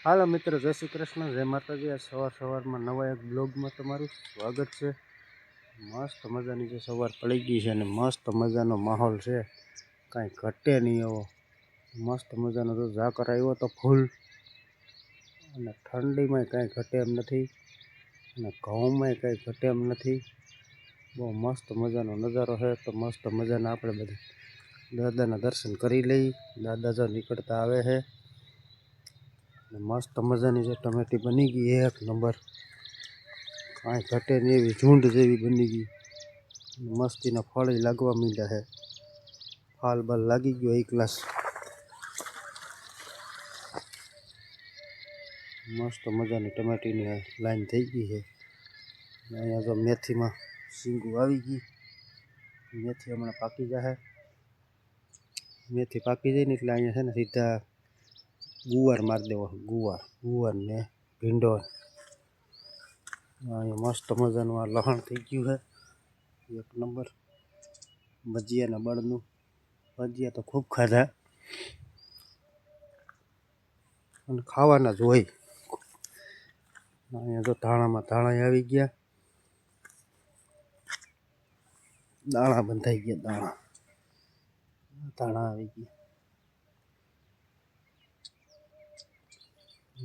હાલો મિત્રો, જય શ્રી કૃષ્ણ, જય માતાજી। આ સવારમાં નવા એક બ્લોગમાં તમારું સ્વાગત છે। મસ્ત મજાની જે સવાર પડી ગઈ છે અને મસ્ત મજાનો માહોલ છે, કાંઈ ઘટે નહીં એવો મસ્ત મજાનો તો ઝાકર આવ્યો તો ફૂલ, અને ઠંડીમાંય કાંઈ ઘટે એમ નથી અને ઘઉંમાંય કાંઈ ઘટે એમ નથી। બહુ મસ્ત મજાનો નજારો છે। તો મસ્ત મજાના આપણે બધા દાદાના દર્શન કરી લઈ। દાદા જો નીકળતા આવે છે, મસ્ત મજાની જે ટમેટી બની ગઈ એક નંબર, કાંઈ ઘટે નહીં એવી ઝૂંડ જેવી બની ગઈ। મસ્તીના ફળ લાગવા માંડ્યા છે, ફાલ બાલ લાગી ગયો એક ગ્લાસ। મસ્ત મજાની ટમેટીની લાઈન થઈ ગઈ છે। અહીંયા જો મેથીમાં શીંગું આવી ગઈ, મેથી હમણાં પાકી જશે। મેથી પાકી જાય ને એટલે અહીંયા છે ને સીધા ગુવાર મારી દેવો, ગુવાર ને ભીંડો। અહીંયા મસ્ત મજાનું આ લહણ થઈ ગયું છે એક નંબર। ભજીયાના બળનું ભજીયા તો ખૂબ ખાધા અને ખાવાના જ હોય। અહીંયા જો ધાણા આવી ગયા, દાણા બંધાઈ ગયા, ધાણા આવી ગયા।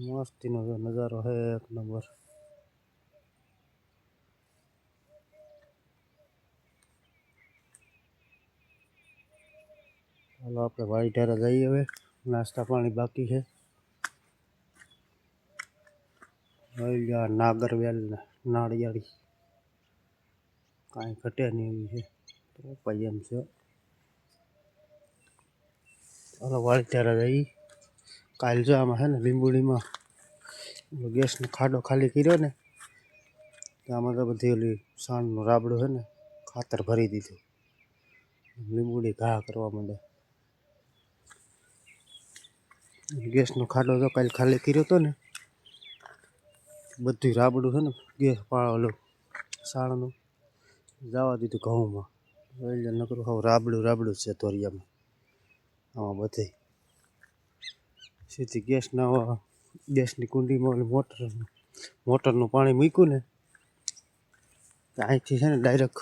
મસ્તીનો નજારો છે એક નંબર। ચાલો આપણે વાડી ઢારા જઈએ। હવે નાસ્તા પાણી બાકી છે। નાગરવેલ ને નાળિયાળી કાંઈ ઘટે નહીં એવી છે, તો પછી એમ છે। ચાલો વાડી ઢારા જઈએ। કાલ જો આમાં છે ને લીંબુડીમાં ગેસનો ખાડો ખાલી કર્યો ને, આમાં તો બધી ઓલી સાણનું રાબડું છે ને ખાતર ભરી દીધું, લીંબુડી ઘા કરવા માંડે। ગેસનો ખાડો તો કાલે ખાલી કર્યો હતો ને, બધું રાબડું છે ને ગેસ ઓલું સાણનું જવા દીધું ઘઉંમાં, એટલે નકરું હવે રાબડું છે તોરિયામાં। આમાં બધે સીધી ગેસની કુંડીમાં ઓલી મોટરનું પાણી મૂક્યું ને, અહીંથી છે ને ડાયરેક્ટ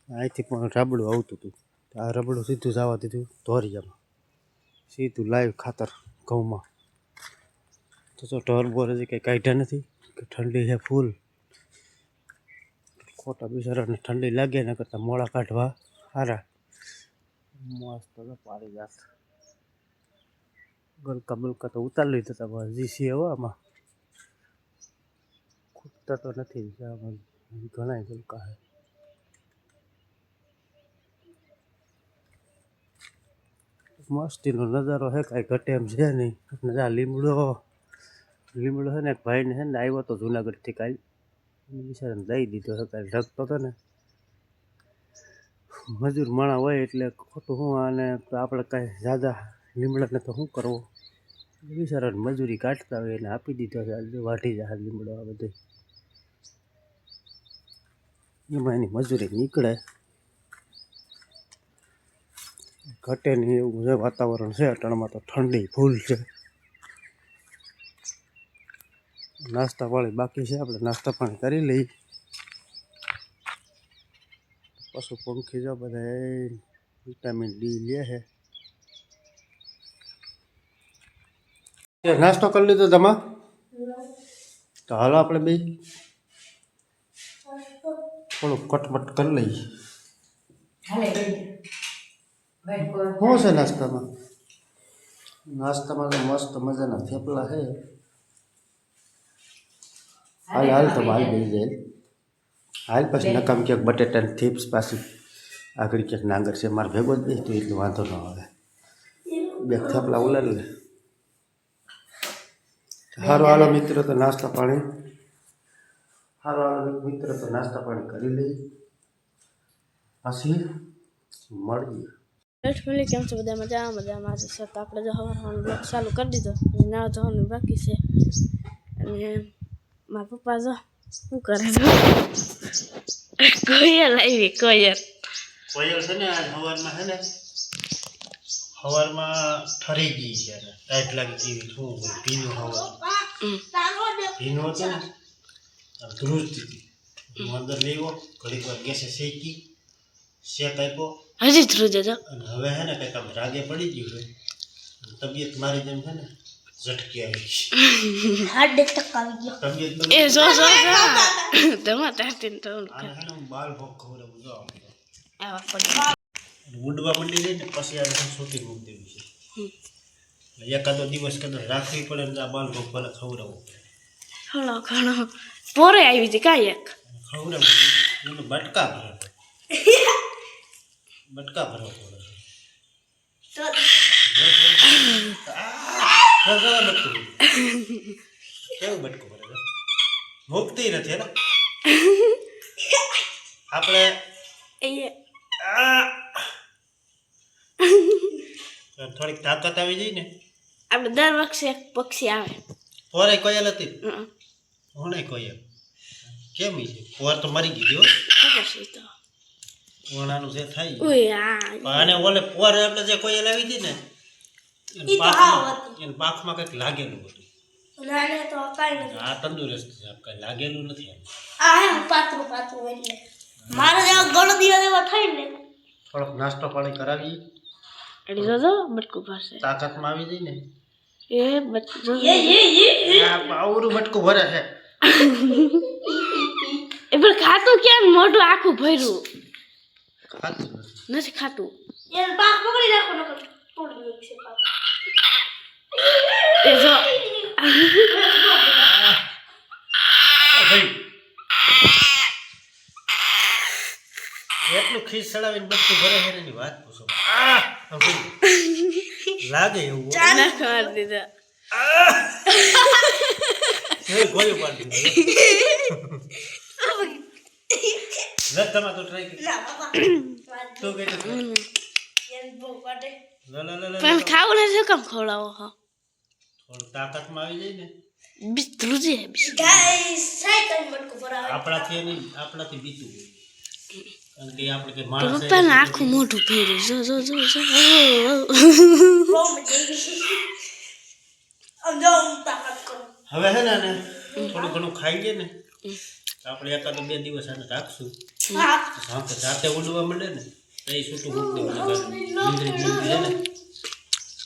અહીંથી પણ રાબડું આવતું હતું, આ રાબડું સીધું જવા દીધું ધોરિયામાં, સીધું લાઈવ ખાતર ઘઉંમાં। તો ઢોર બોર હજી કંઈ કાઢ્યા નથી કે ઠંડી છે ફૂલ, ખોટા બિચારાને ઠંડી લાગે ને કરતાં મોળા કાઢવા સારા। મસ્ત તો પાડી જાત, ગલકા બલકા તો ઉતારી લીધા હતા, હજી છે હો આમાં, ખૂટતા તો નથી, ઘણા ગલકા છે। મસ્તીનો નજારો છે, કાંઈ ઘટે એમ છે નહીં। આ લીમડો છે ને એક ભાઈને છે ને આવ્યો હતો જુનાગઢથી કાલ, બિચારાને દઈ દીધો છે, કાલે રખતો હતો ને, મજૂર માણા હોય એટલે ખોટું શું, આને આપણે કાંઈ ઝાઝા લીમડાને તો શું કરવો, બિચારાને મજૂરી કાઢતા હોય એને આપી દીધો છે, વાઢી જાય લીમડો આ બધું, એમાં એની મજૂરી નીકળે, ઘટે નહીં એવું છે વાતાવરણ છે અટાણમાં। તો ઠંડી ફૂલ છે, નાસ્તા પાણી બાકી છે, આપણે નાસ્તા પાણી કરી લઈ। પશુ પંખી જો બધા વિટામિન ડી લે છે। નાસ્તો કરી લીધો તમે? તો હાલો આપણે બે થોડુંક કટમટ કરી લઈએ। શું છે નાસ્તામાં? નાસ્તામાં તો મસ્ત મજાના થેપલા છે। હાલ તો હાલ બે જાય, હાલ પછી નકામ ક્યાંક બટેટાની થીપ્સ પાછી આગળ ક્યાંક નાગર છે મારે ભેગો જ દે તો એટલું વાંધો ન આવે, બે થેપલા ઉલાડી લે। સારું હાલો મિત્રો, તો નાસ્તા પાણી કરી લઈએ, પછી મળીએ। ફેમિલી કેમ છો બધા? મજામાં છે। તો આપણે જો હવારનો બ્લોગ ચાલુ કરી દીધો, ના જવાનું બાકી છે, અને મારા પપ્પા જો શું કરે છે, કોયલ આવી, કોયલ છે ને સવારમાં છે ને સવારમાં ઠરી ગઈ છે અને ટાઈટ લાગી જેવી શું હોય ભીનું હવા ભીનું હતું ને અને ધ્રુજતી હતી હું અંદર લેવો ઘડીક વાર ગેસે શેકી શેક આપ્યો હજી ધ્રુજે જો અને હવે હે ને કંઈક આમ રાગે પડી ગયું છે અને તબિયત મારી જેમ છે ને ઝટકી આવી છે હાર્ટ એટેક આવી ગયો તબિયત એ જો તમાર તાતીન તો આને હે ને હું બાલ ભોગ ખવડાવું જો આવા પડી ઉડવા મંડી જાય ને પછી આ સૂકી મૂકી દેવી છે એટલે એકાદો દિવસ કદાચ રાખવી પડે ને આ બાલ ભોગ ભલે ખવડાવવું પડે હળો ઘણો પોરે આવી હતી કાંઈ એક ખવડાવવું એને બટકા ભરે બટકા ભરવા પડે કેવું બટકું ભરે છે મુકતી નથી ને આપણે થોડીક તાકાત આવી જાય ને આપણે દર વખતે એક પક્ષી આવે પોરે કોયલ હતી હું કોયલ કેમ છે પોર તો મરી ગઈ હો ખબર છે તો ઓણાનું જે થાય ઓય અને ઓલે પોર એટલે જે કોયલ આવી હતી ને એને પાખમાં કંઈક લાગેલું હતું નાને તો કાઈ નથી આ તંદુરસ્ત છે કઈ લાગેલું નથી આ હે પાતળું એટલે મારે જેવા ઘણો દિવસ એવા થાય ને થોડોક નાસ્તો પાણી કરાવી એડી જો બટકું પાસે તાકાતમાં આવી જાય ને એ બટકું આ પાવરું બટકું ભરે છે એ પણ ખાતું કેમ મોઢું આખું ભર્યું ખાતું નથી ખાતું એ પાક પકડી રાખો નકર તોડી નાખશે પાક એ જો એટલું ખીસ ચડાવીને બટકું ભરે છે એની વાત પૂછો લાગે એવું ચાના ખાર દીધા ગોળ્યું પાડી દીધું તમે તો ટ્રાય કરી તો કઈ પણ ખાવું ને શું કામ ખવડાવો હો થોડું તાકાતમાં આવી જાય ને બીજ ધ્રુજે આપણાથી બીતું કારણ કે આપણે કે માણસ પપ્પાને આખું મોઢું ફેર્યું જો જો જો જો હવે હે ને થોડું ઘણું ખાઈ લે ને આપણે એકાદ 2 દિવસ આને રાખશું જાતે ઉડવા મળે ને તો એ છૂટું મૂકી દેવું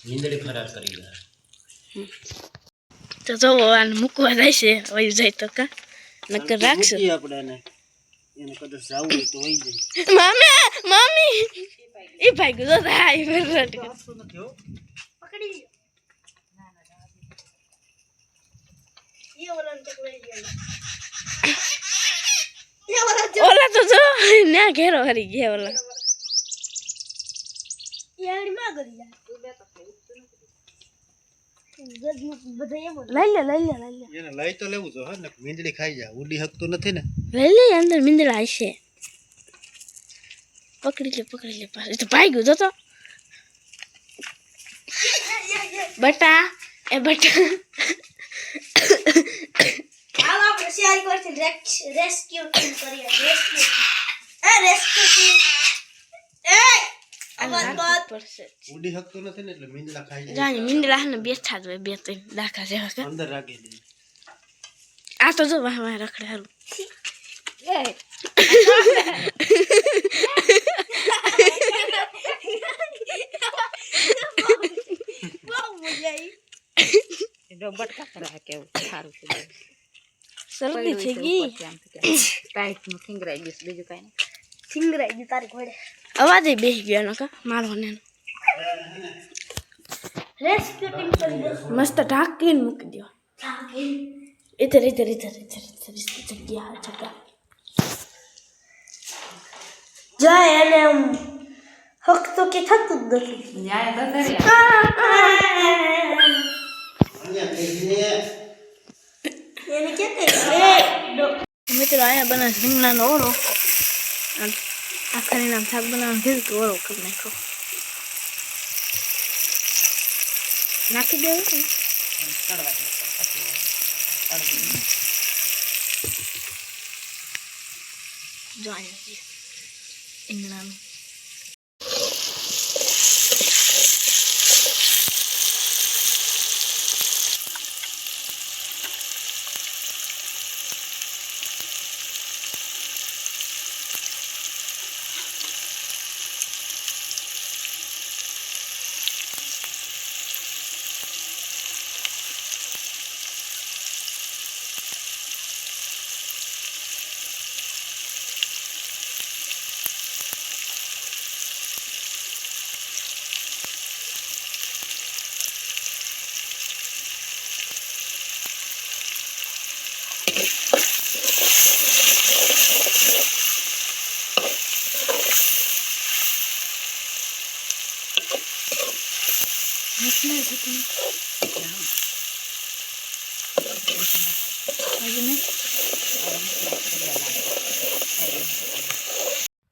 નીંદડી ફરાર કરી દે તો જો આને મૂકવા જાય છે વહી જાય તો કા નકર રાખશું આપણે એને કદાચ જાવું હોય તો વહી જાય મમ્મી એ ભાઈ ગુજો થાય પકડી ઓલા તો જો ના ઘેરો હરી ગયા ઓલા એને લઈ તો લેવું જો હા ને મીંદડી ખાઈ જા ઉડી હકતું નથી ને લઈ લે અંદર મીંદડા હશે પકડી લે પાછું તો ભાઈ ગયો તો બટા એ બટા આવ આપણે શેર કરતી રેસ્ક્યુ ટીમ કરીએ રેસ્ક્યુ ટીમ ઉડી હકતું નથી ને એટલે મીંદડા ખાઈ જાય જાની મીંદડા ને બેઠા જ હોય બે ત્રણ દાખા જેવા કે અંદર રાખી દે આ તો જો વાહ રખડે હારું બટકા કરા કેવું સારું છે શરદી થઈ ગઈ ટાઈટ નું થીંગરાઈ ગયું બીજું કઈ નહીં સિંગરાઈ ગઈ તારી ઘોડે અવાજ બેસી ગયો ને કા મારવાને રેસ્ક્યુ ટીમ કરી દે મસ્ત ઢાંકીને મૂકી દો इधर जगह जगह जाए એને હક તો કે થતું જ નથી ન્યાય તો કરી એને કે મિત્રો આયા બના રીંગણાનો ઓળો આખરી નામ શાક બનાવવાનું કીધું તો ઓળો કરી નાખો નાખી દેવું જો અહીંયા રીંગણાનું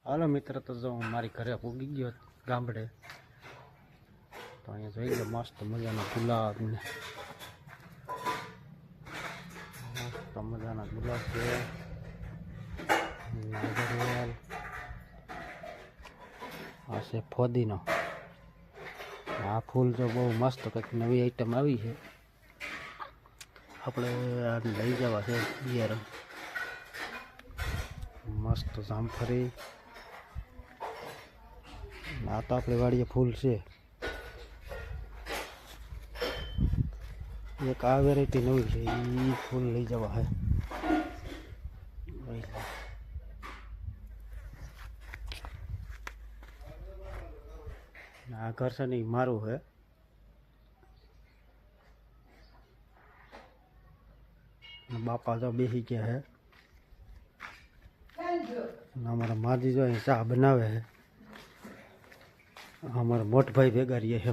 હાલો મિત્ર, તો જો હું મારી ઘરે પૂગી ગયો ગામડે. તો અહીંયા જોઈ લો મસ્ત મજાના ગુલાબ ને મસ્ત મજાના ગુલાબ છે, નાગરિયેલ, આ છે ફોદીનો. આ ફૂલ જો બહુ મસ્ત કંઈક નવી આઈટમ આવી છે, આપણે આને લઈ જવા છે બિયારણ. મસ્ત જામફળી, આ તો આપણે વાડીએ ફૂલ છે. એક આ વેરાયટી નવી છે, એ ફૂલ લઈ જવા છે. આ ઘર છે ને મારું છે. બાપા તો બેસી ગયા છે. અમારા માજી જો અહીં ચા બનાવે છે. અમારા મોટભાઈ ભેગા રહીએ છે.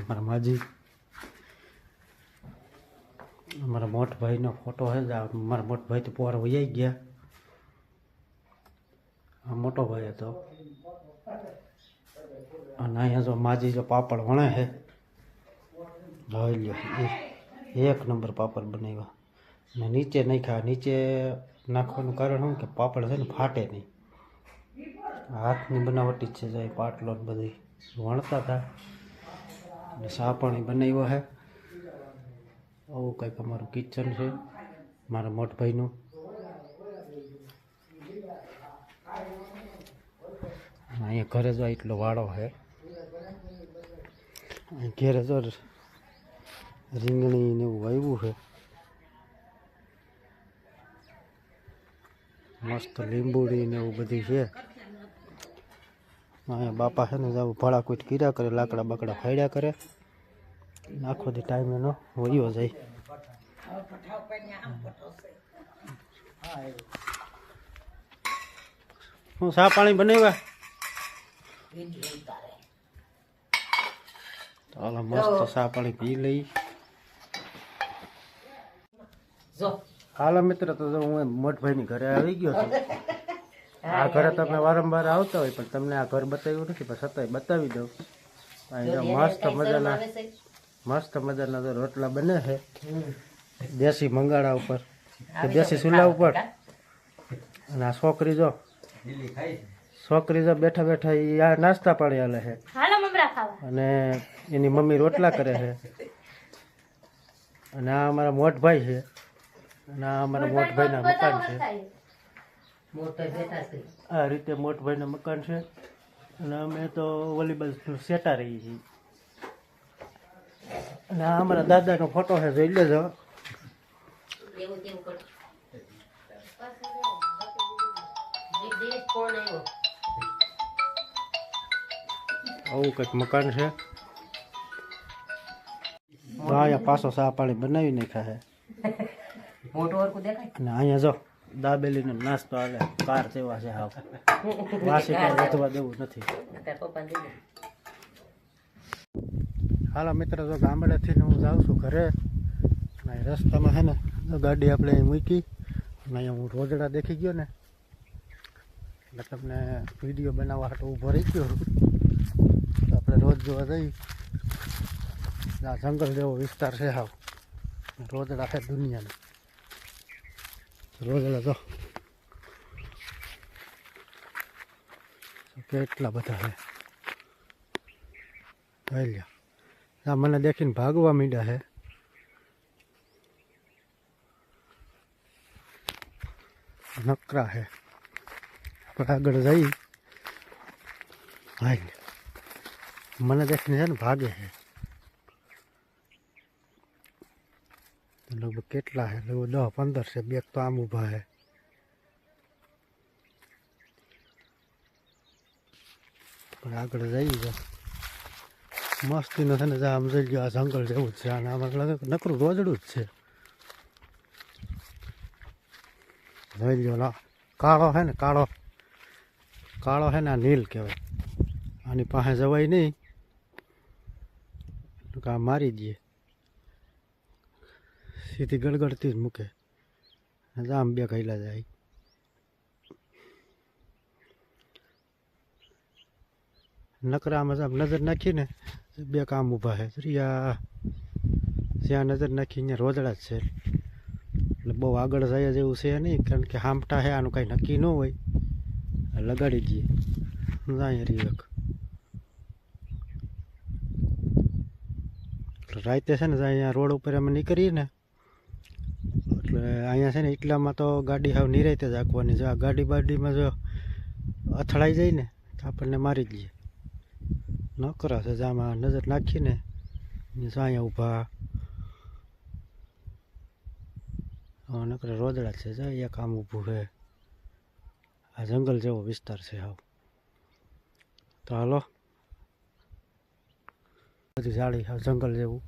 અમારા મોટભાઈનો ફોટો છે. મારા મોટભાઈ તો પોર વહી ગયા. આ મોટો ભાઈ હતો. અને અહીંયા જો માજી જો પાપડ વણે છે. જોઈ લ્યો, એક નંબર પાપડ બનાવ્યા. ને નીચે નાખ્યા. નીચે નાખવાનું કારણ શું કે પાપડ છે ને ફાટે નહીં. હાથની બનાવટી જ છે. જાય પાટલો ને બધી વણતા હતા. અને ચા પાણી બનાવ્યો છે. આવું કંઈક અમારું કિચન છે મારા મોટભાઈનું. અહીંયા ઘરે જો એટલો વાળો છે. અહીં ઘેરે જો રીંગણી ને એવું વાવ્યું છે. મસ્ત લીંબુડી ને એવું બધું છે. અહીંયા બાપા છે ને જવું ભાડાકૂટ કર્યા કરે, લાકડા બાકડા ફાડ્યા કરે. આખો દી ટાઈમ એનો વયો જાય. હું ચા પાણી બનાવ્યા. ચાલો મસ્ત ચા પાણી પી લઈ. હાલો મિત્ર, તો હું મોટભાઈની ઘરે આવી ગયો છું. આ ઘરે તમે વારંવાર આવતા હોય પણ તમને આ ઘર બતાવ્યું નથી, પણ છતાંય બતાવી દઉં. અહીંયા મસ્ત મજાના તો રોટલા બને છે દેશી મંગાળા ઉપર, દેશી ચૂલા ઉપર. અને આ છોકરી જો બેઠા બેઠા આ નાસ્તા પાણી હાલે છે. અને એની મમ્મી રોટલા કરે છે. અને આ અમારા મોટભાઈ છે. અને આ અમારા મોટભાઈના મકાન છે. આ રીતે મોટભાઈના મકાન છે. અને અમે તો વોલીબોલ સેટા રહીએ છીએ. અને આ અમારા દાદાનો ફોટો છે, જોઈ લેજો. આવું કંઈક મકાન છે. અહીંયા પાછો ચા પાણી બનાવી નાખ્યા છે. અને અહીંયા જો દાબેલીનો નાસ્તો હાલે. કાર જેવા છે હાવ. વાસી કાંઈ વધવા દેવું નથી. હાલો મિત્ર, જો ગામડેથી હું જાઉં છું ઘરે. રસ્તામાં છે ને ગાડી આપણે અહીં મૂકી. અને અહીંયા હું રોજડા દેખી ગયો ને એટલે તમને વિડીયો બનાવવા હાટો ઊભો રહી ગયો. તો આપણે રોજ જોવા જઈ. આ જંગલ જેવો વિસ્તાર છે હાવ. રોજડા છે દુનિયાના. રોજડા તો કેટલા બધા છે. જોઈ લ્યો. આ મને દેખીને ભાગવા માંડ્યા છે. નકરા છે. આપણે આગળ જઈ. ભાઈ મને દેખીને છે ને ભાગે છે. લગભગ કેટલા છે? લગભગ 10-15 છે. બેગ તો આમ ઊભા છે. પણ આગળ જઈ જાય મસ્તીનો છે ને. આમ જઈ ગયો. આ જંગલ જેવું જ છે. અને આમાં નકરું રોજડું જ છે. જોઈ લો લા કાળો હે ને કાળો કાળો હે ને આ નીલ કહેવાય. આની પાસે જવાય નહીં, આ મારી દઈએ સીધી ગળગડતી જ મૂકે. આમ બે ખાઈલા જાય. નકરામાં આમ નજર નાખીને બે કામ ઊભા છે. રિયા જ્યાં નજર નાખી અહીંયા રોજડા જ છે, એટલે બહુ આગળ જાય જેવું છે નહીં, કારણ કે હામટા છે આનું કાંઈ નક્કી ન હોય. લગાડી દઈએ જાય રીક. રાતે છે ને અહીંયા રોડ ઉપર અમે નીકળીએ ને એટલે અહીંયા છે ને એટલામાં તો ગાડી હાવ નિરાતે જ રાખવાની. જો આ ગાડી બાડીમાં જો અથડાઈ જાય ને તો આપણને મારી દઈએ. ન કરાશે આમાં નજર નાખીને અહીંયા ઊભા નકરા રોદડા છે. જાય એક આમ ઊભું છે. આ જંગલ જેવો વિસ્તાર છે હાવ. તો હાલો બધી જાળી હાવ જંગલ જેવું.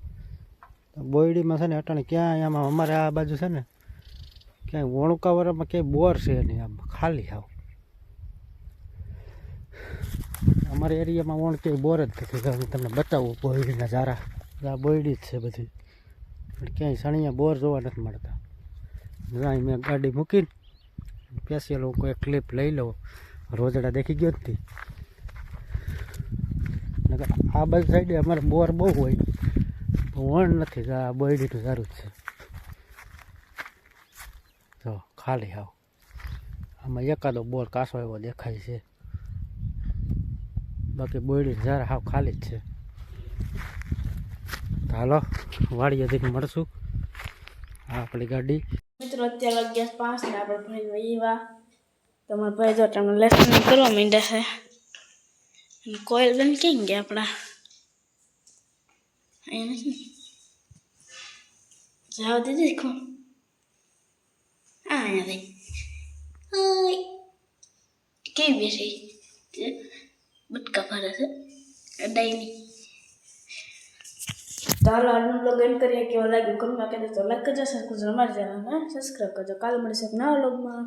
બોયડીમાં છે ને અટાણે ક્યાંય આમાં અમારે આ બાજુ છે ને ક્યાંય વણુકાવાળામાં ક્યાંય બોર છે નહીં, આમ ખાલી હાવ. અમારા એરિયામાં વણ ક્યાંય બોર જ નથી. હું તમને બતાવું બોયડીના ઝારા. આ બોયડી જ છે બધી, પણ ક્યાંય સણિયા બોર જોવા નથી મળતા. અહીં મેં ગાડી મૂકીને સ્પેશિયલ હું કોઈ ક્લિપ લઈ લઉં. રોજડા દેખી ગયો નથી. આ બાજુ સાઈડે અમારે બોર બહુ હોય, વણ નથી. આ બોયડીનું સારું જ છે. તો ખાલી હાવ આમાં એકાદો બોર કાસો એવો દેખાય છે, બાકી બોયડી જરા હાવ ખાલી જ છે. હાલો વાડીએ જઈને મળશું. આ આપણી ગાડી. મિત્રો અત્યારે વાગ્યા 5 ને આપણે ભાઈ વહીવા. તમારા ભાઈ જો તમને લેસન કરવા માંડ્યા છે. અને કોયલ બેન ક્યાં ગયા આપણા? અહીંયા નથી જાવ દીધી કોણ? અહીંયા રહી. ઓય કેવી બેસી બટકા ભરે છે ડાયની. ચાલો આજનો બ્લોગ એન્ડ કરીએ. કેવો લાગ્યો કમેન્ટ કરી દો. લાઈક કરજો, શેર કરજો, અમારી ચેનલને સબસ્ક્રાઈબ કરજો. કાલે મળીશું એક નવા બ્લોગમાં.